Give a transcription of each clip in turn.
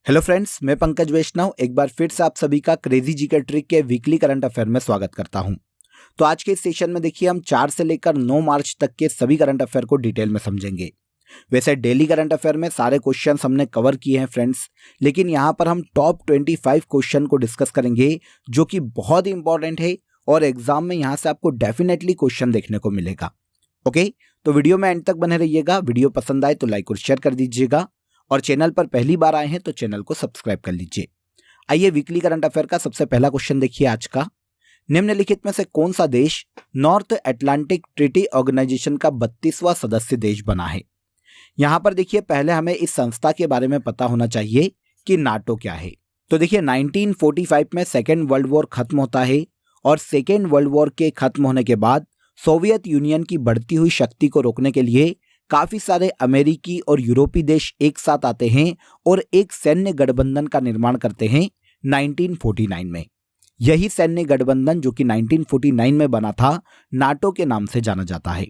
Hello friends, मैं पंकज वैष्णव एक बार फिर से आप सभी का क्रेजी जीके ट्रिक के वीकली करंट अफेयर में स्वागत करता हूं। तो आज के इस सेशन में देखिए हम 4 से लेकर 9 मार्च तक के सभी करंट अफेयर को डिटेल में समझेंगे। वैसे डेली करंट अफेयर में सारे क्वेश्चंस हमने कवर किए हैं फ्रेंड्स, लेकिन यहाँ पर हम टॉप 25 क्वेश्चन को डिस्कस करेंगे जो कि बहुत ही इंपॉर्टेंट है और एग्जाम में यहाँ से आपको डेफिनेटली क्वेश्चन देखने को मिलेगा। ओके, तो वीडियो में एंड तक बने रहिएगा। वीडियो पसंद आए तो लाइक और शेयर कर दीजिएगा और चैनल पर पहली बार आए हैं तो चैनल को सब्सक्राइब कर लीजिए। आइए वीकली करंट अफेयर का सबसे पहला क्वेश्चन देखिए आज का। निम्नलिखित में से कौन सा देश नॉर्थ अटलांटिक ट्रीटी ऑर्गेनाइजेशन का 32वां सदस्य देश बना है? यहां पर देखिए पहले हमें इस संस्था के बारे में पता होना चाहिए कि नाटो क्या है। तो देखिए 1945 में सेकेंड वर्ल्ड वॉर खत्म होता है और सेकेंड वर्ल्ड वॉर के खत्म होने के बाद सोवियत यूनियन की बढ़ती हुई शक्ति को रोकने के लिए काफी सारे अमेरिकी और यूरोपीय देश एक साथ आते हैं और एक सैन्य गठबंधन का निर्माण करते हैं 1949 में। यही सैन्य गठबंधन जो कि 1949 में बना था नाटो के नाम से जाना जाता है।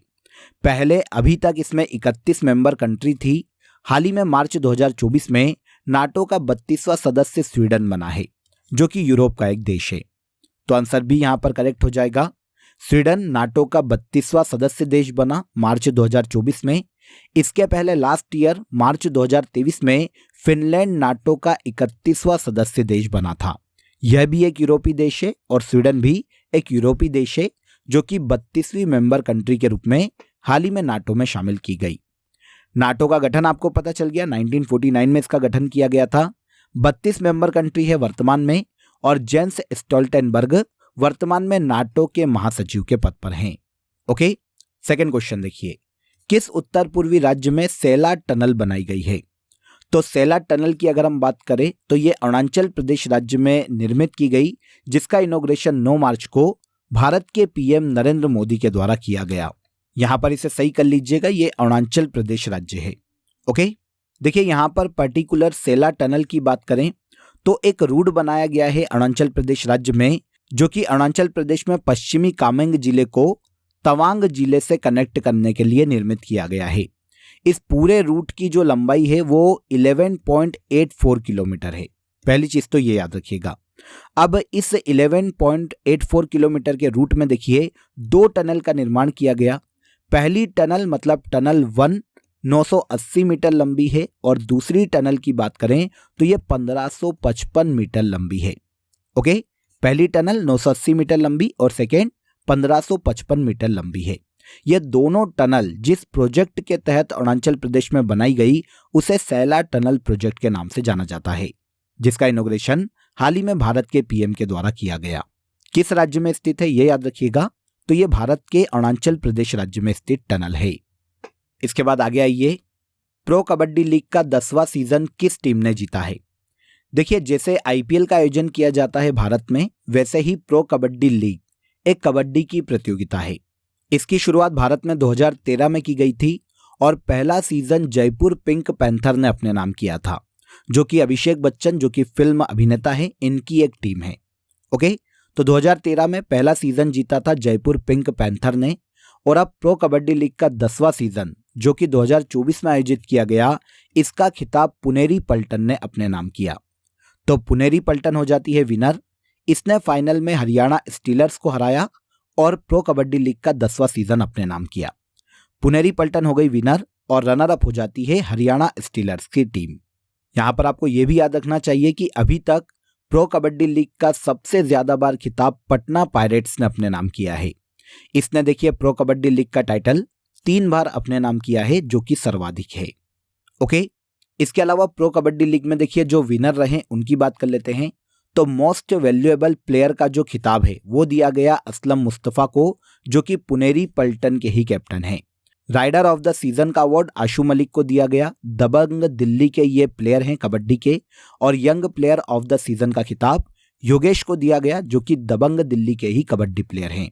पहले अभी तक इसमें 31 मेंबर कंट्री थी। हाल ही में मार्च 2024 में नाटो का 32वां सदस्य स्वीडन बना है जो कि यूरोप का एक देश है। तो आंसर भी यहां पर करेक्ट हो जाएगा। स्वीडन नाटो का 32वां सदस्य देश बना मार्च 2024 में। इसके पहले लास्ट ईयर मार्च 2023 में फिनलैंड नाटो का 31वां सदस्य देश बना था। यह भी एक यूरोपीय देश है और स्वीडन भी एक यूरोपीय देश है जो कि 32वीं मेंबर कंट्री के रूप में हाल ही में नाटो में शामिल की गई। नाटो का गठन आपको पता चल गया, 1949 में इसका गठन किया गया था। 32 मेंबर कंट्री है वर्तमान में और जेंस स्टोल्टेनबर्ग वर्तमान में नाटो के महासचिव के पद पर हैं। ओके, सेकंड क्वेश्चन देखिए, किस उत्तर पूर्वी राज्य में सेला टनल बनाई गई है? तो सेला टनल की अगर हम बात करें तो ये अरुणाचल प्रदेश राज्य में निर्मित की गई, जिसका इनॉग्रेशन 9 मार्च को भारत के पीएम नरेंद्र मोदी के द्वारा किया गया। यहां पर इसे सही कर लीजिएगा, ये अरुणाचल प्रदेश राज्य है। ओके, देखिए यहां पर पर्टिकुलर सेला टनल की बात करें तो एक रूट बनाया गया है अरुणाचल प्रदेश राज्य में जो कि अरुणाचल प्रदेश में पश्चिमी कामेंग जिले को तवांग जिले से कनेक्ट करने के लिए निर्मित किया गया है। इस पूरे रूट की जो लंबाई है वो 11.84 किलोमीटर है। पहली चीज तो ये याद रखिएगा। अब इस 11.84 किलोमीटर के रूट में देखिए 2 टनल का निर्माण किया गया। पहली टनल मतलब टनल 1 980 मीटर लंबी है और दूसरी टनल की बात करें तो ये 1555 मीटर लंबी है। ओके, पहली टनल 980 मीटर लंबी और सेकेंड 1555 मीटर लंबी है। ये दोनों टनल जिस प्रोजेक्ट के तहत अरुणाचल प्रदेश में बनाई गई उसे सैला टनल प्रोजेक्ट के नाम से जाना जाता है, जिसका इनॉग्रेशन हाल ही में भारत के पीएम के द्वारा किया गया। किस राज्य में स्थित है ये याद रखिएगा, तो ये भारत के अरुणाचल प्रदेश राज्य में स्थित टनल है। इसके बाद आगे आइए, प्रो कबड्डी लीग का 10वां सीजन किस टीम ने जीता है? देखिए जैसे आईपीएल का आयोजन किया जाता है भारत में, वैसे ही प्रो कबड्डी लीग एक कबड्डी की प्रतियोगिता है। इसकी शुरुआत भारत में 2013 में की गई थी और पहला सीजन जयपुर पिंक पैंथर ने अपने नाम किया था, जो कि अभिषेक बच्चन जो कि फिल्म अभिनेता है इनकी एक टीम है। ओके, तो 2013 में पहला सीजन जीता था जयपुर पिंक पैंथर ने और अब प्रो कबड्डी लीग का 10वां सीजन जो कि 2024 में आयोजित किया गया, इसका खिताब पुनेरी पल्टन ने अपने नाम किया। तो पुनेरी पल्टन हो जाती है विनर। इसने फाइनल में हरियाणा स्टीलर्स को हराया और प्रो कबड्डी लीग का 10वां सीजन अपने नाम किया। पुनेरी पल्टन हो गई विनर और रनर अप हो जाती है हरियाणा स्टीलर्स की टीम। यहां पर आपको यह भी याद रखना चाहिए कि अभी तक प्रो कबड्डी लीग का सबसे ज्यादा बार खिताब पटना पायरेट्स ने अपने नाम किया है। इसने देखिए प्रो कबड्डी लीग का टाइटल 3 बार अपने नाम किया है, जो कि सर्वाधिक है। ओके, इसके अलावा प्रो कबड्डी लीग में देखिए जो विनर रहे उनकी बात कर लेते हैं। तो मोस्ट वैल्यूएबल प्लेयर का जो खिताब है वो दिया गया असलम मुस्तफ़ा को, जो कि पुनेरी पल्टन के ही कैप्टन हैं। राइडर ऑफ द सीजन का अवार्ड आशु मलिक को दिया गया। दबंग दिल्ली के ये प्लेयर हैं कबड्डी के। और young player of the season का खिताब योगेश को दिया गया, जो कि दबंग दिल्ली के ही कबड्डी प्लेयर हैं।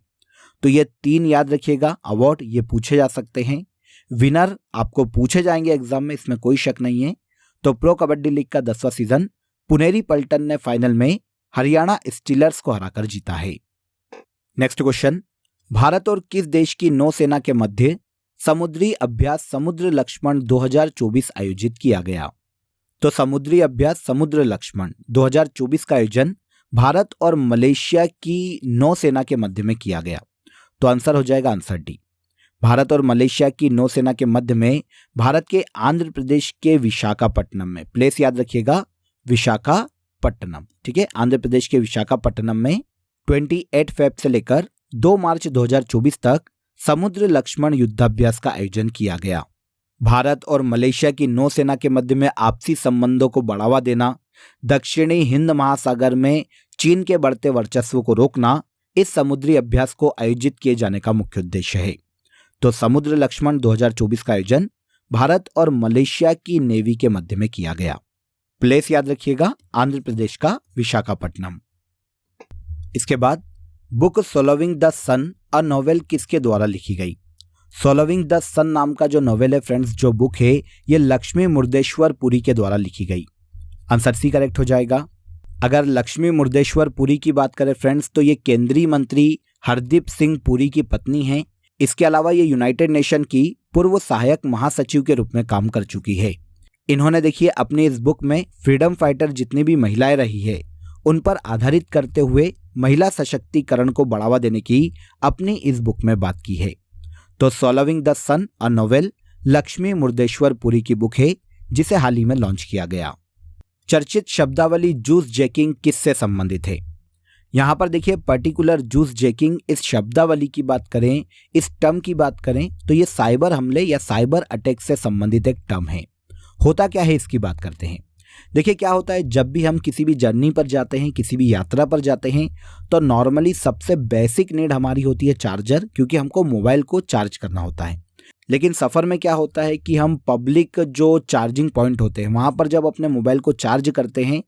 तो ये 3 याद रखिएगा अवार्ड, ये पूछे जा सकते हैं। विनर आपको पूछे जाएंगे एग्जाम में, इसमें कोई शक नहीं है। तो प्रो कबड्डी लीग का 10वां सीजन पुनेरी पल्टन ने फाइनल में हरियाणा स्टीलर्स को हराकर जीता है। नेक्स्ट क्वेश्चन, भारत और किस देश की नौसेना के मध्य समुद्री अभ्यास समुद्र लक्ष्मण 2024 आयोजित किया गया? तो समुद्री अभ्यास समुद्र लक्ष्मण 2024 का आयोजन भारत और मलेशिया की नौसेना के मध्य में किया गया। तो आंसर हो जाएगा आंसर डी। भारत और मलेशिया की नौसेना के मध्य में भारत के आंध्र प्रदेश के विशाखापट्टनम में, प्लेस याद रखिएगा विशाखापट्टनम, ठीक है, आंध्र प्रदेश के विशाखापट्टनम में 28 फेब से लेकर 2 मार्च 2024 तक समुद्र लक्ष्मण युद्धाभ्यास का आयोजन किया गया। भारत और मलेशिया की नौसेना के मध्य में आपसी संबंधों को बढ़ावा देना, दक्षिणी हिंद महासागर में चीन के बढ़ते वर्चस्व को रोकना इस समुद्री अभ्यास को आयोजित किए जाने का मुख्य उद्देश्य है। तो समुद्र लक्ष्मण 2024 का आयोजन भारत और मलेशिया की नेवी के मध्य में किया गया। प्लेस याद रखिएगा आंध्र प्रदेश का विशाखापट्टनम। इसके बाद book solving the sun a novel किसके द्वारा लिखी गई? सॉल्विंग द सन नाम का जो नोवेल है फ्रेंड्स, जो बुक है, ये लक्ष्मी मुर्देश्वर पुरी के द्वारा लिखी गई। आंसर सी करेक्ट हो जाएगा। अगर लक्ष्मी मुर्देश्वर पुरी की बात करें फ्रेंड्स, तो ये केंद्रीय मंत्री हरदीप सिंह पुरी की पत्नी हैं। इसके अलावा ये यूनाइटेड नेशन की पूर्व सहायक महासचिव के रूप में काम कर चुकी है। इन्होंने देखिए अपनी इस बुक में फ्रीडम फाइटर जितनी भी महिलाएं रही है उन पर आधारित करते हुए महिला सशक्तिकरण को बढ़ावा देने की अपनी इस बुक में बात की है। तो solving the sun a novel Lakshmi Murdeshwar Puri की बुक है, जिसे हाल ही में लॉन्च किया गया। चर्चित शब्दावली जूस जैकिंग किससे संबंधित है? यहां पर देखिए पर्टिकुलर जूस जैकिंग, इस शब्दावली की बात करें, इस टर्म की बात करें, तो ये साइबर हमले या साइबर अटैक से संबंधित एक टर्म है। होता क्या है इसकी बात करते हैं। देखिए क्या होता है, जब भी हम किसी भी जर्नी पर जाते हैं, किसी भी यात्रा पर जाते हैं, तो नॉर्मली सबसे बेसिक नीड हमारी होती है चार्जर, क्योंकि हमको मोबाइल को चार्ज करना होता है। लेकिन सफ़र में क्या होता है कि हम पब्लिक जो चार्जिंग पॉइंट होते हैं वहाँ पर जब अपने मोबाइल को चार्ज करते हैं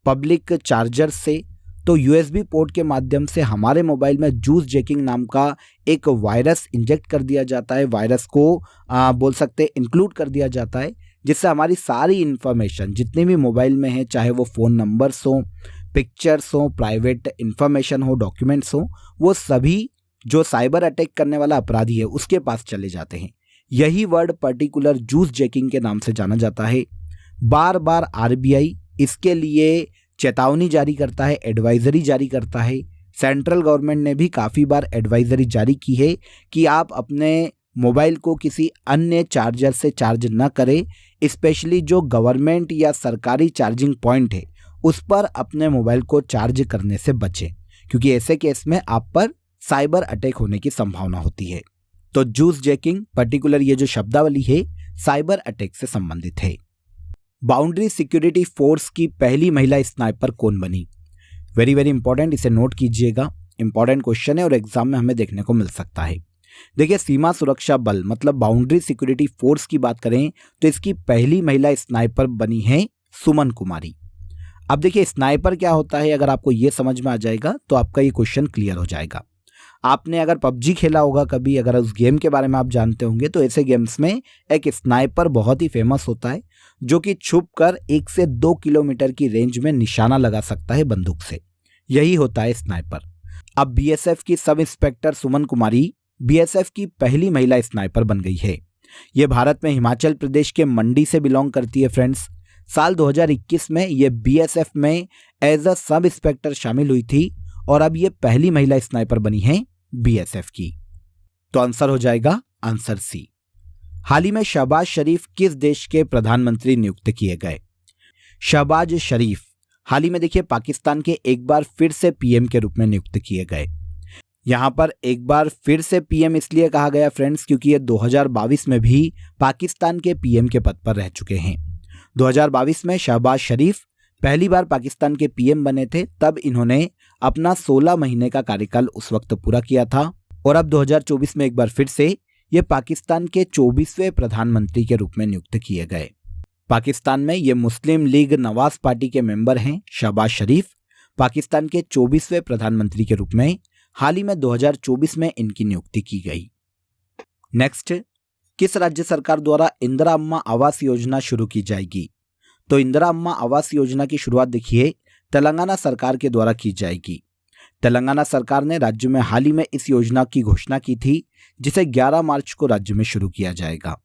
पब्लिक चार्जर से, तो USB पोर्ट के माध्यम से हमारे मोबाइल में जूस जैकिंग नाम का एक वायरस इंजेक्ट कर दिया जाता है। वायरस को बोल सकते हैं इंक्लूड कर दिया जाता है, जिससे हमारी सारी इन्फॉर्मेशन जितनी भी मोबाइल में है, चाहे वो फ़ोन नंबर्स हो, पिक्चर्स हो, प्राइवेट इन्फॉर्मेशन हो, डॉक्यूमेंट्स हो, वो सभी जो साइबर अटैक करने वाला अपराधी है उसके पास चले जाते हैं। यही वर्ड पर्टिकुलर जूस जैकिंग के नाम से जाना जाता है। बार बार RBI इसके लिए चेतावनी जारी करता है, एडवाइजरी जारी करता है। सेंट्रल गवर्नमेंट ने भी काफ़ी बार एडवाइजरी जारी की है कि आप अपने मोबाइल को किसी अन्य चार्जर से चार्ज न करें, स्पेशली जो गवर्नमेंट या सरकारी चार्जिंग पॉइंट है उस पर अपने मोबाइल को चार्ज करने से बचें, क्योंकि ऐसे केस में आप पर साइबर अटैक होने की संभावना होती है। तो जूस जैकिंग पर्टिकुलर ये जो शब्दावली है साइबर अटैक से संबंधित है। बाउंड्री सिक्योरिटी फोर्स की पहली महिला स्नाइपर कौन बनी? वेरी वेरी इंपॉर्टेंट, इसे नोट कीजिएगा, इंपॉर्टेंट क्वेश्चन है और एग्जाम में हमें देखने को मिल सकता है। देखिए सीमा सुरक्षा बल मतलब बाउंड्री सिक्योरिटी फोर्स की बात करें तो इसकी पहली महिला स्नाइपर बनी है सुमन कुमारी। अब देखिए स्नाइपर क्या होता है, अगर आपको ये समझ में आ जाएगा तो आपका ये क्वेश्चन क्लियर हो जाएगा। आपने अगर PUBG खेला होगा कभी, अगर उस गेम के बारे में आप जानते होंगे, तो ऐसे गेम्स में एक स्नाइपर बहुत ही फेमस होता है जो कि छुपकर 1 से 2 किलोमीटर की रेंज में निशाना लगा सकता है बंदूक से। यही होता है स्नाइपर। अब BSF की सब इंस्पेक्टर सुमन कुमारी BSF की पहली महिला स्नाइपर बन गई है। ये भारत में हिमाचल प्रदेश के मंडी से बिलोंग करती है फ्रेंड्स। साल 2021 में ये BSF में एज अ सब इंस्पेक्टर शामिल हुई थी और अब ये पहली महिला स्नाइपर बनी है BSF की। तो आंसर हो जाएगा आंसर सी। हाल ही में शहबाज शरीफ किस देश के प्रधानमंत्री नियुक्त किए गए? शहबाज शरीफ हाल ही में देखिए पाकिस्तान के एक बार फिर से PM के रूप में नियुक्त किए गए। यहां पर एक बार फिर से PM इसलिए कहा गया फ्रेंड्स क्योंकि ये 2022 में भी पाकिस्तान के PM के पद पर रह चुके हैं। 2022 में शहबाज शरीफ पहली बार पाकिस्तान के PM बने थे, तब इन्होंने अपना 16 महीने का कार्यकाल उस वक्त पूरा किया था और अब 2024 में एक बार फिर से ये पाकिस्तान के 24वें प्रधानमंत्री के रूप में नियुक्त किए गए। पाकिस्तान में ये मुस्लिम लीग नवाज पार्टी के मेंबर हैं। शहबाज शरीफ पाकिस्तान के 24वें प्रधानमंत्री के रूप में हाल ही में 2024 में इनकी नियुक्ति की गई। नेक्स्ट, किस राज्य सरकार द्वारा इंदिरा अम्मा आवास योजना शुरू की जाएगी? तो इंदिरा अम्मा आवास योजना की शुरुआत देखिए तेलंगाना सरकार के द्वारा की जाएगी। तेलंगाना सरकार ने राज्य में हाल ही में इस योजना की घोषणा की थी, जिसे 11 मार्च को राज्य में शुरू किया जाएगा।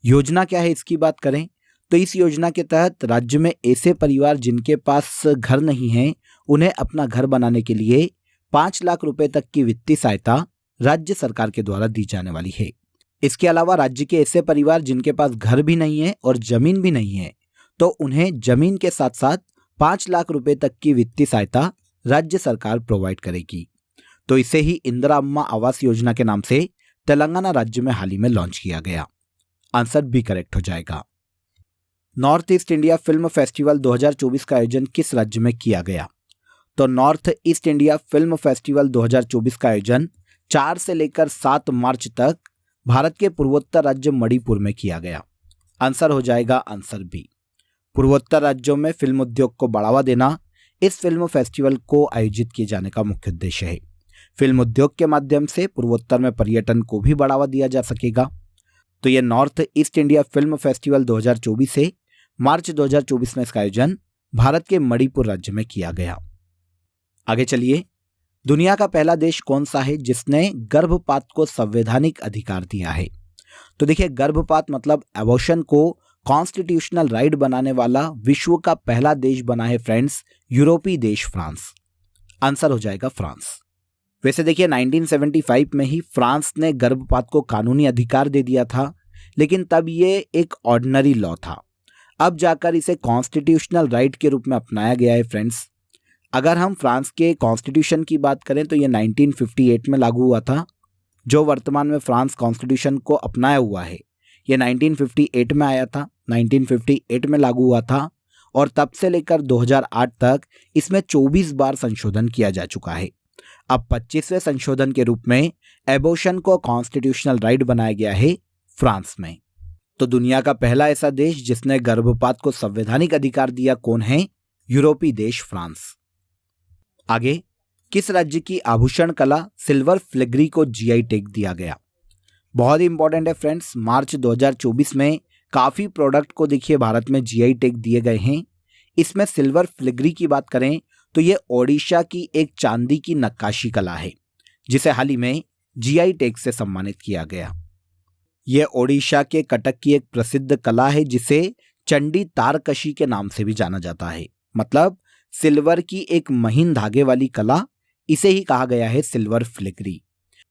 योजना क्या है इसकी बात करें तो इस योजना के तहत राज्य में ऐसे परिवार जिनके पास घर नहीं है, उन्हें अपना घर बनाने के लिए 5 लाख रुपए तक की वित्तीय सहायता राज्य सरकार के द्वारा दी जाने वाली है। इसके अलावा राज्य के ऐसे परिवार जिनके पास घर भी नहीं है और जमीन भी नहीं है, तो उन्हें जमीन के साथ साथ 5 लाख रुपए तक की वित्तीय सहायता राज्य सरकार प्रोवाइड करेगी। तो इसे ही इंदिरा अम्मा आवास योजना के नाम से तेलंगाना राज्य में हाल ही में लॉन्च किया गया। आंसर बी करेक्ट हो जाएगा। North east India film festival 2024 का आयोजन किस राज्य में किया गया? तो north east India film festival 2024 का आयोजन 4 से लेकर 7 मार्च तक भारत के पूर्वोत्तर राज्य मणिपुर में किया गया। आंसर हो जाएगा आंसर बी। पूर्वोत्तर राज्यों में फिल्म उद्योग को बढ़ावा देना इस फिल्म फेस्टिवल को आयोजित किए जाने का मुख्य उद्देश्य है। फिल्म उद्योग के माध्यम से पूर्वोत्तर में पर्यटन को भी बढ़ावा दिया जा सकेगा। तो यह north east India film festival 2024 है। मार्च 2024 में इसका आयोजन भारत के मणिपुर राज्य में किया गया। आगे चलिए, दुनिया का पहला देश कौन सा है जिसने गर्भपात को संवैधानिक अधिकार दिया है? तो देखिए, गर्भपात मतलब एबॉर्शन को कॉन्स्टिट्यूशनल राइट बनाने वाला विश्व का पहला देश बना है फ्रेंड्स, यूरोपीय देश फ्रांस। आंसर हो जाएगा फ्रांस। वैसे देखिए, 1975 में ही फ्रांस ने गर्भपात को कानूनी अधिकार दे दिया था, लेकिन तब ये एक ऑर्डिनरी लॉ था। अब जाकर इसे कॉन्स्टिट्यूशनल राइट के रूप में अपनाया गया है फ्रेंड्स। अगर हम फ्रांस के कॉन्स्टिट्यूशन की बात करें तो ये 1958 में लागू हुआ था। जो वर्तमान में फ्रांस कॉन्स्टिट्यूशन को अपनाया हुआ है, ये 1958 में आया था, 1958 में लागू हुआ था और तब से लेकर 2008 तक इसमें 24 बार संशोधन किया जा चुका है। अब 25वें संशोधन के रूप में एबॉर्शन को कॉन्स्टिट्यूशनल राइट बनाया गया है फ्रांस में। तो दुनिया का पहला ऐसा देश जिसने गर्भपात को संवैधानिक अधिकार दिया कौन है? यूरोपीय देश फ्रांस। आगे, किस राज्य की आभूषण कला सिल्वर फिलिग्री को जीआई टैग दिया गया? बहुत ही इंपॉर्टेंट है फ्रेंड्स। मार्च 2024 में काफी प्रोडक्ट को देखिए भारत में जीआई टैग दिए गए हैं। इसमें सिल्वर फिलिग्री की बात करें तो ये ओडिशा की एक चांदी की नक्काशी कला है जिसे हाल ही में जीआई टैग से सम्मानित किया गया। यह ओडिशा के कटक की एक प्रसिद्ध कला है जिसे चंडी तारकशी के नाम से भी जाना जाता है। मतलब सिल्वर की एक महीन धागे वाली कला, इसे ही कहा गया है सिल्वर फिलिग्री।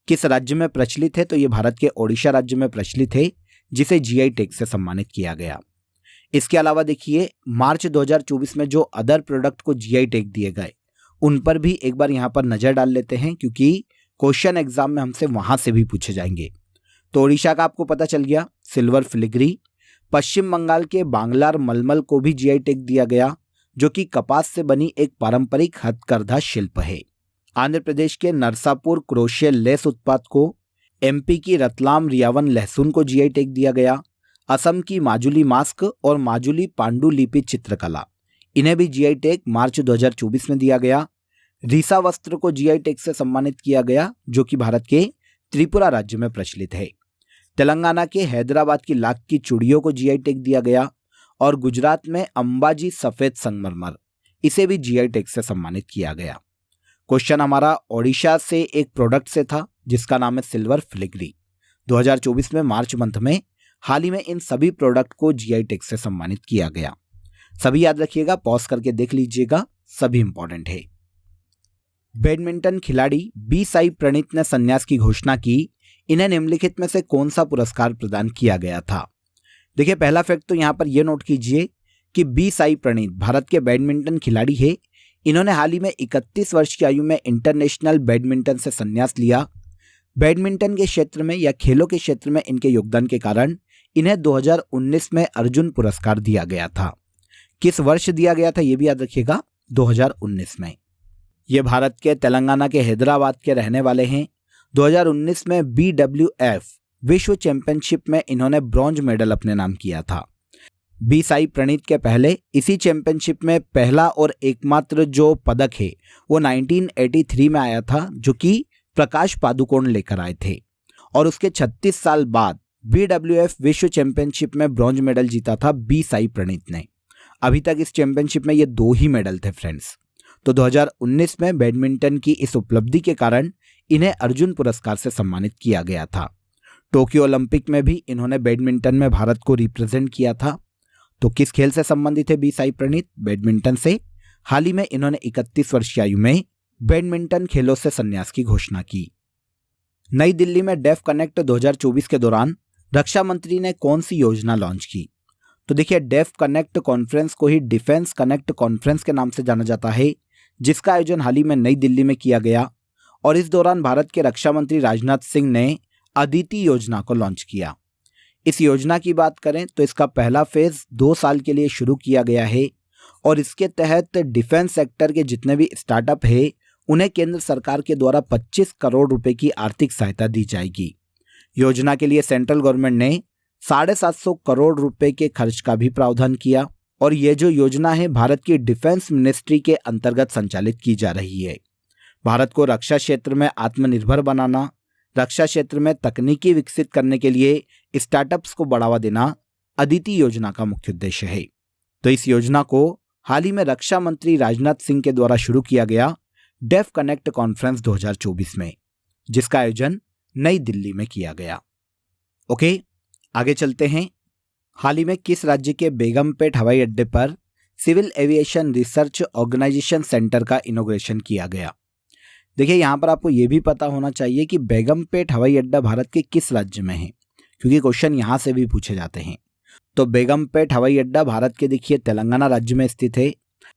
किस राज्य में प्रचलित है? तो ये भारत के ओडिशा राज्य में प्रचलित है जिसे जीआई टैग से सम्मानित किया गया। इसके अलावा देखिए, मार्च 2024 में जो अदर प्रोडक्ट को जीआई टैग दिए गए उन पर भी एक बार यहाँ पर नजर डाल लेते हैं, क्योंकि क्वेश्चन एग्जाम में हमसे वहां से भी पूछे जाएंगे। तो ओडिशा का आपको पता चल गया सिल्वर फिलिग्री। पश्चिम बंगाल के बांग्लार मलमल को भी जीआई टैग दिया गया, जो कि कपास से बनी एक पारंपरिक हथकरघा शिल्प है। आंध्र प्रदेश के नरसापुर क्रोशिया लेस उत्पाद को, एमपी की रतलाम रियावन लहसुन को जीआई टैग दिया गया। असम की माजुली मास्क और माजुली पांडुलिपि चित्रकला, इन्हें भी जीआई टैग मार्च 2024 में दिया गया। रीसा वस्त्र को जीआई टैग से सम्मानित किया गया, जो कि भारत के त्रिपुरा राज्य में प्रचलित है। तेलंगाना के हैदराबाद की लाख की चूड़ियों को जीआई टैग दिया गया और गुजरात में अंबाजी सफेद संगमरमर, इसे भी जीआई टैग से सम्मानित किया गया। क्वेश्चन हमारा ओडिशा से एक प्रोडक्ट से था जिसका नाम है सिल्वर फिलिग्री। 2024 में मार्च मंथ में हाल ही में इन सभी प्रोडक्ट को जीआई टैग से सम्मानित किया गया। सभी याद रखिएगा, पॉज करके देख लीजिएगा, सभी इंपॉर्टेंट है। बैडमिंटन खिलाड़ी बी साई प्रणीत ने संन्यास की घोषणा की। इन्हें निम्नलिखित में से कौन सा पुरस्कार प्रदान किया गया था? देखिए, पहला फैक्ट तो यहाँ पर यह नोट कीजिए कि बी साई प्रणीत भारत के बैडमिंटन खिलाड़ी है। इन्होंने हाल ही में 31 वर्ष की आयु में इंटरनेशनल बैडमिंटन से संन्यास लिया। बैडमिंटन के क्षेत्र में या खेलों के क्षेत्र में इनके योगदान के कारण इन्हें 2019 में अर्जुन पुरस्कार दिया गया था। किस वर्ष दिया गया था ये भी याद रखिएगा, 2019 में। ये भारत के तेलंगाना के हैदराबाद के रहने वाले हैं। 2019 में BWF विश्व चैंपियनशिप में इन्होंने ब्रॉन्ज मेडल अपने नाम किया था। बी साई प्रणीत के पहले इसी चैंपियनशिप में पहला और एकमात्र जो पदक है वो 1983 में आया था, जो कि प्रकाश पादुकोण लेकर आए थे। और उसके 36 साल बाद BWF विश्व चैंपियनशिप में ब्रॉन्ज मेडल जीता था बी साई प्रणीत ने। अभी तक इस चैंपियनशिप में ये 2 ही मेडल थे फ्रेंड्स। तो 2019 में बैडमिंटन की इस उपलब्धि के कारण इन्हें अर्जुन पुरस्कार से सम्मानित किया गया था। टोक्यो ओलंपिक में भी इन्होंने बैडमिंटन में भारत को रिप्रेजेंट किया था। तो किस खेल से संबंधित है बी साई प्रणीत? बैडमिंटन से। हाल ही में इन्होंने 31 वर्ष की आयु में बैडमिंटन खेलों से संन्यास की घोषणा की। नई दिल्ली में डेफ कनेक्ट 2024 के दौरान रक्षा मंत्री ने कौन सी योजना लॉन्च की? तो देखिए, डेफ कनेक्ट कॉन्फ्रेंस को ही डिफेंस कनेक्ट कॉन्फ्रेंस के नाम से जाना जाता है, जिसका आयोजन हाल ही में नई दिल्ली में किया गया और इस दौरान भारत के रक्षा मंत्री राजनाथ सिंह ने अदिति योजना को लॉन्च किया। इस योजना की बात करें तो इसका पहला फेज 2 साल के लिए शुरू किया गया है और इसके तहत डिफेंस सेक्टर के जितने भी स्टार्टअप है उन्हें केंद्र सरकार के द्वारा 25 करोड़ रुपए की आर्थिक सहायता दी जाएगी। योजना के लिए सेंट्रल गवर्नमेंट ने 750 करोड़ रुपए के खर्च का भी प्रावधान किया और ये जो योजना है भारत की डिफेंस मिनिस्ट्री के अंतर्गत संचालित की जा रही है। भारत को रक्षा क्षेत्र में आत्मनिर्भर बनाना, रक्षा क्षेत्र में तकनीकी विकसित करने के लिए स्टार्टअप्स को बढ़ावा देना अदिति योजना का मुख्य उद्देश्य है। तो इस योजना को हाल ही में रक्षा मंत्री राजनाथ सिंह के द्वारा शुरू किया गया डेफ कनेक्ट कॉन्फ्रेंस 2024 में, जिसका आयोजन नई दिल्ली में किया गया। ओके, आगे चलते हैं। हाल ही में किस राज्य के बेगमपेट हवाई अड्डे पर civil aviation research organization centre का इनॉग्रेशन किया गया? देखिए, यहाँ पर आपको ये भी पता होना चाहिए कि बेगमपेट हवाई अड्डा भारत के किस राज्य में है, क्योंकि क्वेश्चन यहाँ से भी पूछे जाते हैं। तो बेगमपेट हवाई अड्डा भारत के देखिए तेलंगाना राज्य में स्थित है।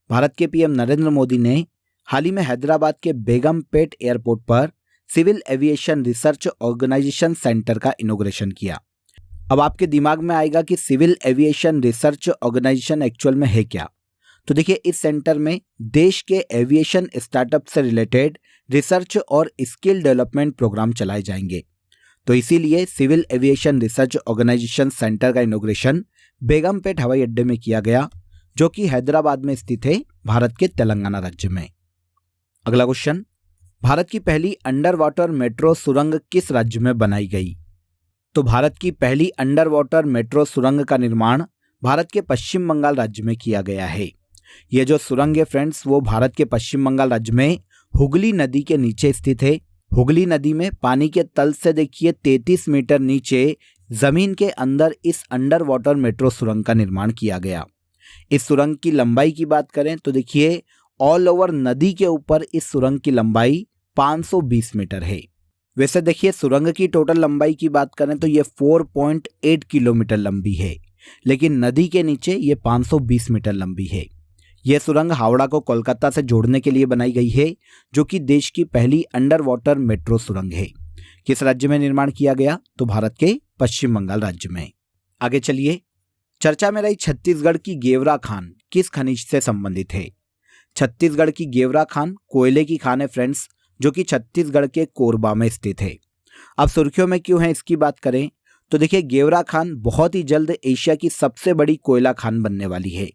भारत के पीएम नरेंद्र मोदी ने हाल ही में हैदराबाद के बेगमपेट एयरपोर्ट पर civil aviation research organization centre का इनॉग्रेशन किया। अब आपके दिमाग में आएगा कि civil aviation research organization actual में है क्या? तो देखिए, इस सेंटर में देश के एविएशन स्टार्टअप से रिलेटेड रिसर्च और स्किल डेवलपमेंट प्रोग्राम चलाए जाएंगे। तो इसीलिए civil aviation research organization centre का इनॉग्रेशन बेगमपेट हवाई अड्डे में किया गया, जो कि हैदराबाद में स्थित है, भारत के तेलंगाना राज्य में। अगला क्वेश्चन, भारत की पहली अंडर वाटर मेट्रो सुरंग किस राज्य में बनाई गई? तो भारत की पहली अंडर वाटर मेट्रो सुरंग का निर्माण भारत के पश्चिम बंगाल राज्य में किया गया है। ये जो सुरंग है फ्रेंड्स, वो भारत के पश्चिम बंगाल राज्य में हुगली नदी के नीचे स्थित है। हुगली नदी में पानी के तल से देखिए 33 मीटर नीचे जमीन के अंदर इस अंडर वाटर मेट्रो सुरंग का निर्माण किया गया। इस सुरंग की लंबाई की बात करें तो देखिए, ऑल ओवर नदी के ऊपर इस सुरंग की लंबाई 520 मीटर है। वैसे देखिए, सुरंग की टोटल लंबाई की बात करें तो ये 4.8 किलोमीटर लंबी है, लेकिन नदी के नीचे ये 520 मीटर लंबी है। यह सुरंग हावड़ा को कोलकाता से जोड़ने के लिए बनाई गई है, जो कि देश की पहली अंडर वाटर मेट्रो सुरंग है। किस राज्य में निर्माण किया गया? तो भारत के पश्चिम बंगाल राज्य में। आगे चलिए, चर्चा में रही छत्तीसगढ़ की गेवरा खान किस खनिज से संबंधित है? छत्तीसगढ़ की गेवरा खान कोयले की खान है फ्रेंड्स, जो कि छत्तीसगढ़ के कोरबा में स्थित है। अब सुर्खियों में क्यों है इसकी बात करें तो देखिए, गेवरा खान बहुत ही जल्द एशिया की सबसे बड़ी कोयला खान बनने वाली है।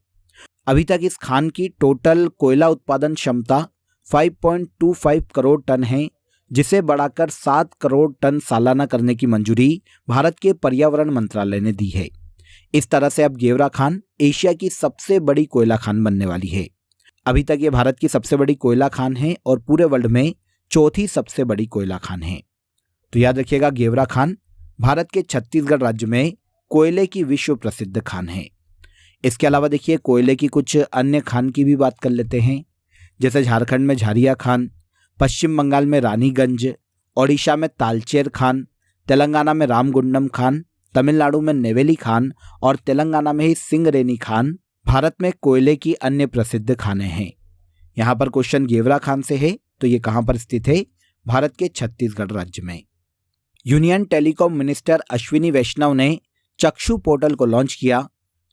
अभी तक इस खान की टोटल कोयला उत्पादन क्षमता 5.25 करोड़ टन है, जिसे बढ़ाकर 7 करोड़ टन सालाना करने की मंजूरी भारत के पर्यावरण मंत्रालय ने दी है। इस तरह से अब गेवरा खान एशिया की सबसे बड़ी कोयला खान बनने वाली है। अभी तक ये भारत की सबसे बड़ी कोयला खान है और पूरे वर्ल्ड में चौथी सबसे बड़ी कोयला खान है। तो याद रखिएगा, गेवरा खान भारत के छत्तीसगढ़ राज्य में कोयले की विश्व प्रसिद्ध खान है। इसके अलावा देखिए, कोयले की कुछ अन्य खान की भी बात कर लेते हैं, जैसे झारखंड में झारिया खान, पश्चिम बंगाल में रानीगंज, ओडिशा में तालचेर खान, तेलंगाना में रामगुंडम खान, तमिलनाडु में नेवेली खान और तेलंगाना में ही सिंगरेनी खान भारत में कोयले की अन्य प्रसिद्ध खानें हैं। यहाँ पर क्वेश्चन गेवरा खान से है, तो ये कहाँ पर स्थित है? भारत के छत्तीसगढ़ राज्य में। यूनियन टेलीकॉम मिनिस्टर अश्विनी वैष्णव ने चक्षु पोर्टल को लॉन्च किया।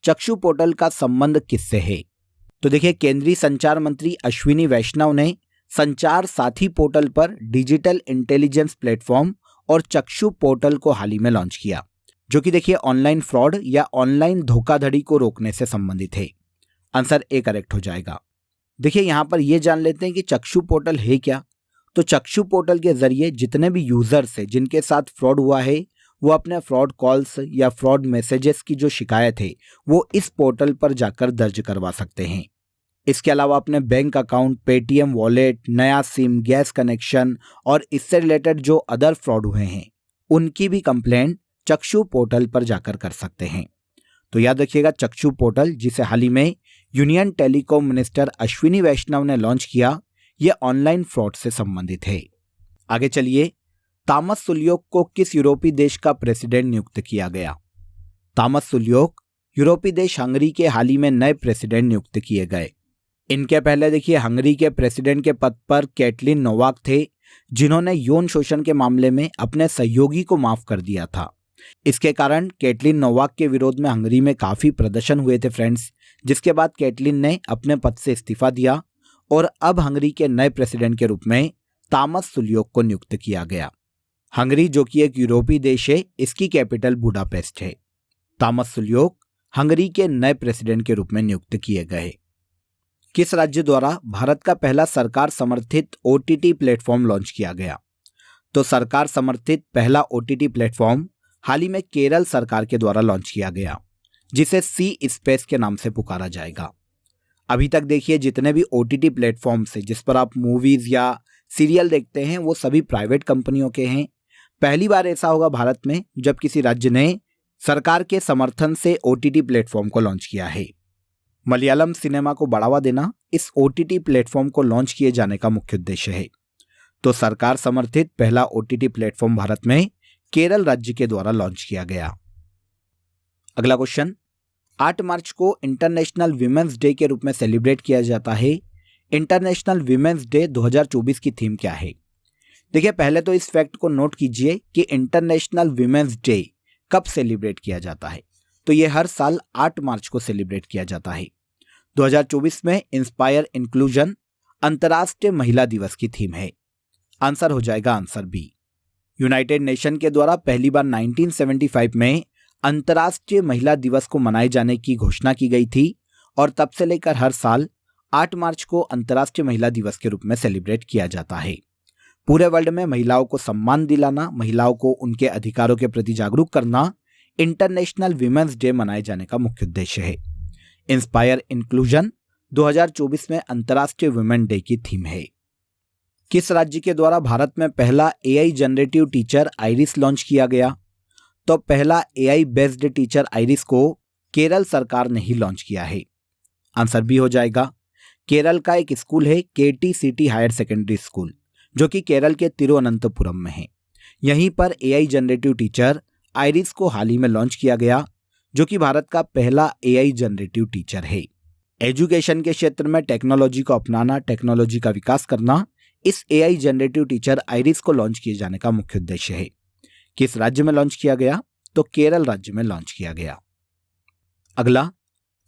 चक्षु पोर्टल का संबंध किससे है? तो देखिए, केंद्रीय संचार मंत्री अश्विनी वैष्णव ने संचार साथी पोर्टल पर डिजिटल इंटेलिजेंस प्लेटफॉर्म और चक्षु पोर्टल को हाल ही में लॉन्च किया, जो कि देखिए ऑनलाइन फ्रॉड या ऑनलाइन धोखाधड़ी को रोकने से संबंधित है। आंसर ए करेक्ट हो जाएगा। देखिए, यहाँ पर यह जान लेते हैं कि चक्षु पोर्टल है क्या। तो चक्षु पोर्टल के जरिए जितने भी यूजर्स है जिनके साथ फ्रॉड हुआ है, वो अपने फ्रॉड कॉल्स या फ्रॉड मैसेजेस की जो शिकायत है वो इस पोर्टल पर जाकर दर्ज करवा सकते हैं। इसके अलावा अपने बैंक अकाउंट, पेटीएम वॉलेट, नया सिम, गैस कनेक्शन और इससे रिलेटेड जो अदर फ्रॉड हुए हैं उनकी भी कंप्लेंट चक्षु पोर्टल पर जाकर कर सकते हैं। तो तो याद रखिएगा चक्षु पोर्टल, जिसे हाल ही में यूनियन टेलीकॉम मिनिस्टर अश्विनी वैष्णव ने लॉन्च किया, यह ऑनलाइन फ्रॉड से संबंधित है। आगे चलिए, तामस सुल्योक को किस यूरोपीय देश का प्रेसिडेंट नियुक्त किया गया? तामस सुल्योक यूरोपीय देश हंगरी के हाल ही में नए प्रेसिडेंट नियुक्त किए गए। इनके पहले देखिए हंगरी के प्रेसिडेंट के पद पर कैटलिन नोवाक थे, जिन्होंने यौन शोषण के मामले में अपने सहयोगी को माफ कर दिया था। इसके कारण कैटलिन नोवाक के विरोध में हंगरी में काफी प्रदर्शन हुए थे फ्रेंड्स, जिसके बाद कैटलिन ने अपने पद से इस्तीफा दिया और अब हंगरी के नए प्रेसिडेंट के रूप में तामस सुल्योक को नियुक्त किया गया। हंगरी, जो कि एक यूरोपीय देश है, इसकी कैपिटल बुडापेस्ट है। तामस सुल्योक हंगरी के नए प्रेसिडेंट के रूप में नियुक्त किए गए। किस राज्य द्वारा भारत का पहला सरकार समर्थित OTT प्लेटफॉर्म लॉन्च किया गया? तो सरकार समर्थित पहला OTT प्लेटफॉर्म हाल ही में केरल सरकार के द्वारा लॉन्च किया गया, जिसे सी स्पेस के नाम से पुकारा जाएगा। अभी तक देखिए जितने भी OTT प्लेटफॉर्म्स हैं जिस पर आप मूवीज या सीरियल देखते हैं, वो सभी प्राइवेट कंपनियों के हैं। पहली बार ऐसा होगा भारत में जब किसी राज्य ने सरकार के समर्थन से OTT प्लेटफॉर्म को लॉन्च किया है। मलयालम सिनेमा को बढ़ावा देना इस OTT प्लेटफॉर्म को लॉन्च किए जाने का मुख्य उद्देश्य है। तो सरकार समर्थित पहला OTT प्लेटफॉर्म भारत में केरल राज्य के द्वारा लॉन्च किया गया। अगला क्वेश्चन, 8 मार्च को इंटरनेशनल वीमेंस डे के रूप में सेलिब्रेट किया जाता है। इंटरनेशनल वीमेंस डे 2024 की थीम क्या है? देखिए पहले तो इस फैक्ट को नोट कीजिए कि इंटरनेशनल वीमेंस डे कब सेलिब्रेट किया जाता है। तो ये हर साल 8 मार्च को सेलिब्रेट किया जाता है। 2024 में इंस्पायर इंक्लूजन अंतर्राष्ट्रीय महिला दिवस की थीम है। आंसर हो जाएगा आंसर बी। यूनाइटेड नेशन के द्वारा पहली बार 1975 में अंतर्राष्ट्रीय महिला दिवस को मनाए जाने की घोषणा की गई थी और तब से लेकर हर साल 8 मार्च को अंतर्राष्ट्रीय महिला दिवस के रूप में सेलिब्रेट किया जाता है। पूरे वर्ल्ड में महिलाओं को सम्मान दिलाना, महिलाओं को उनके अधिकारों के प्रति जागरूक करना इंटरनेशनल वीमेंस डे मनाए जाने का मुख्य उद्देश्य है। इंस्पायर इंक्लूजन 2024 में अंतर्राष्ट्रीय वुमेन डे की थीम है। किस राज्य के द्वारा भारत में पहला AI generative teacher iris launch किया गया? तो पहला AI बेस्ड टीचर आइरिस को केरल सरकार ने ही लॉन्च किया है। आंसर बी हो जाएगा। केरल का एक स्कूल है KTCT हायर सेकेंडरी स्कूल, जो कि केरल के तिरुवनंतपुरम में है। यहीं पर AI जनरेटिव टीचर आइरिस को हाल ही में लॉन्च किया गया, जो कि भारत का पहला AI जनरेटिव टीचर है। एजुकेशन के क्षेत्र में टेक्नोलॉजी को अपनाना, टेक्नोलॉजी का विकास करना इस AI जनरेटिव टीचर आइरिस को लॉन्च किए जाने का मुख्य उद्देश्य है। किस राज्य में लॉन्च किया गया? तो केरल राज्य में लॉन्च किया गया। अगला,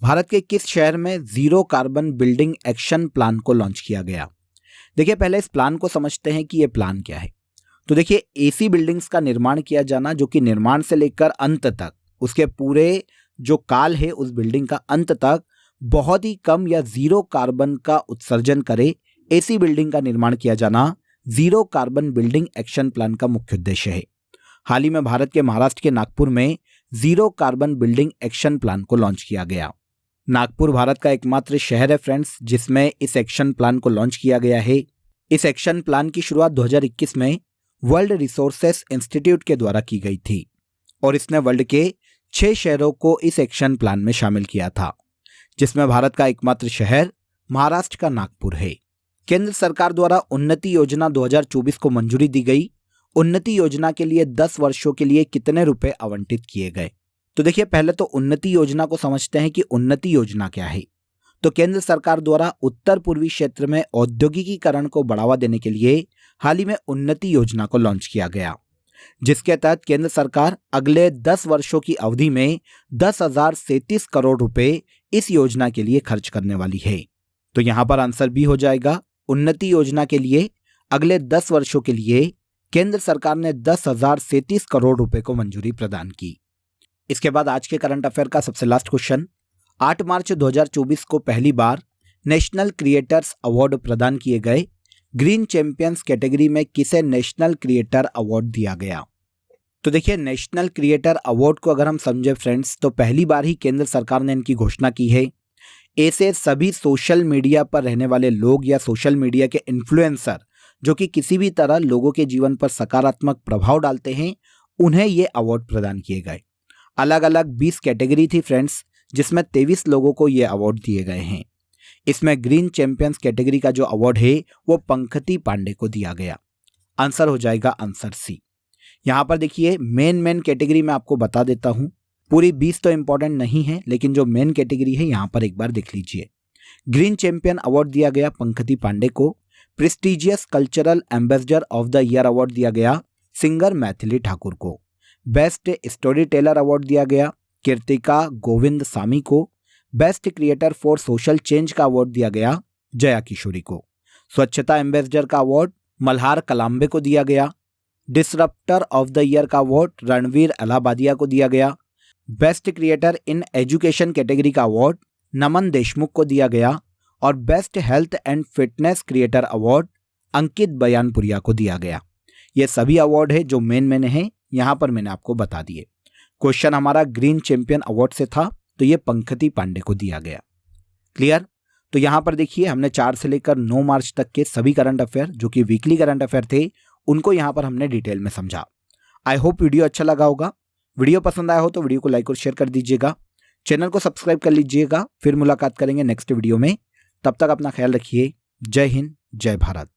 भारत के किस शहर में zero carbon building action plan को लॉन्च किया गया? देखिए पहले इस प्लान को समझते हैं कि यह प्लान क्या है। तो देखिए ऐसी बिल्डिंग्स का निर्माण किया जाना जो कि निर्माण से लेकर अंत तक, उसके पूरे जो काल है उस बिल्डिंग का अंत तक बहुत ही कम या जीरो कार्बन का उत्सर्जन करे, ऐसी बिल्डिंग का निर्माण किया जाना zero carbon building action plan का मुख्य उद्देश्य है। हाल ही में भारत के महाराष्ट्र के नागपुर में zero carbon building action plan को लॉन्च किया गया। नागपुर भारत का एकमात्र शहर है फ्रेंड्स जिसमें इस एक्शन प्लान को लॉन्च किया गया है। इस एक्शन प्लान की शुरुआत 2021 में वर्ल्ड रिसोर्सेस इंस्टीट्यूट के द्वारा की गई थी और इसने वर्ल्ड के 6 शहरों को इस एक्शन प्लान में शामिल किया था, जिसमें भारत का एकमात्र शहर महाराष्ट्र का नागपुर है। केंद्र सरकार द्वारा उन्नति योजना 2024 को मंजूरी दी गई। उन्नति योजना के लिए 10 वर्षों के लिए कितने रुपए आवंटित किए गए? तो देखिए पहले तो उन्नति योजना को समझते हैं कि उन्नति योजना क्या है। तो केंद्र सरकार द्वारा उत्तर पूर्वी क्षेत्र में औद्योगिकीकरण को बढ़ावा देने के लिए हाल ही में उन्नति योजना को लॉन्च किया गया, जिसके तहत केंद्र सरकार अगले 10 वर्षों की अवधि में 10,037 करोड़ रुपए इस योजना के लिए खर्च करने वाली है। तो यहां पर आंसर बी हो जाएगा। उन्नति योजना के लिए अगले 10 वर्षों के लिए केंद्र सरकार ने 10,037 करोड़ रुपए को मंजूरी प्रदान की। इसके बाद आज के करंट अफेयर का सबसे लास्ट क्वेश्चन, 8 मार्च 2024 को पहली बार नेशनल क्रिएटर्स अवार्ड प्रदान किए गए। ग्रीन चैंपियंस कैटेगरी में किसे नेशनल क्रिएटर अवार्ड दिया गया? तो देखिए नेशनल क्रिएटर अवार्ड को अगर हम समझे फ्रेंड्स तो पहली बार ही केंद्र सरकार ने इनकी घोषणा की है। ऐसे सभी सोशल मीडिया पर रहने वाले लोग या सोशल मीडिया के इन्फ्लुएंसर जो कि किसी भी तरह लोगों के जीवन पर सकारात्मक प्रभाव डालते हैं, उन्हें ये अवार्ड प्रदान किए गए। अलग अलग 20 कैटेगरी थी फ्रेंड्स, जिसमें 23 लोगों को ये अवार्ड दिए गए हैं। इसमें ग्रीन चैंपियंस कैटेगरी का जो अवार्ड है वो पंकति पांडे को दिया गया। आंसर हो जाएगा आंसर सी। यहाँ पर देखिए मेन कैटेगरी में आपको बता देता हूँ, पूरी 20 तो इंपॉर्टेंट नहीं है, लेकिन जो मेन कैटेगरी है यहाँ पर एक बार देख लीजिए। ग्रीन चैंपियन अवार्ड दिया गया पंकति पांडे को। Prestigious cultural ambassador of the year award दिया गया सिंगर मैथिली ठाकुर को। बेस्ट स्टोरी टेलर अवार्ड दिया गया कीर्तिका गोविंद सामी को। Best creator for social change का अवार्ड दिया गया जया किशोरी को। स्वच्छता एम्बेसडर का अवार्ड मल्हार कलाम्बे को दिया गया। डिसरप्टर ऑफ द ईयर का अवार्ड रणवीर अलाहाबादिया को दिया गया। Best creator in education category का अवार्ड नमन देशमुख को दिया गया। और best health and fitness creator award Ankit Baiyanpuria को दिया गया। ये सभी अवार्ड है जो मेन है, यहाँ पर मैंने आपको बता दिए। क्वेश्चन हमारा ग्रीन चैंपियन अवार्ड से था, तो ये पंकति पांडे को दिया गया। क्लियर? तो यहाँ पर देखिए हमने 4 से लेकर 9 मार्च तक के सभी करंट अफेयर जो कि वीकली करंट अफेयर थे, उनको यहाँ पर हमने डिटेल में समझा। आई होप वीडियो अच्छा लगा होगा। वीडियो पसंद आया हो तो वीडियो को लाइक और शेयर कर दीजिएगा। चैनल को सब्सक्राइब कर लीजिएगा। फिर मुलाकात करेंगे नेक्स्ट वीडियो में। तब तक अपना ख्याल रखिए। जय हिंद, जय भारत।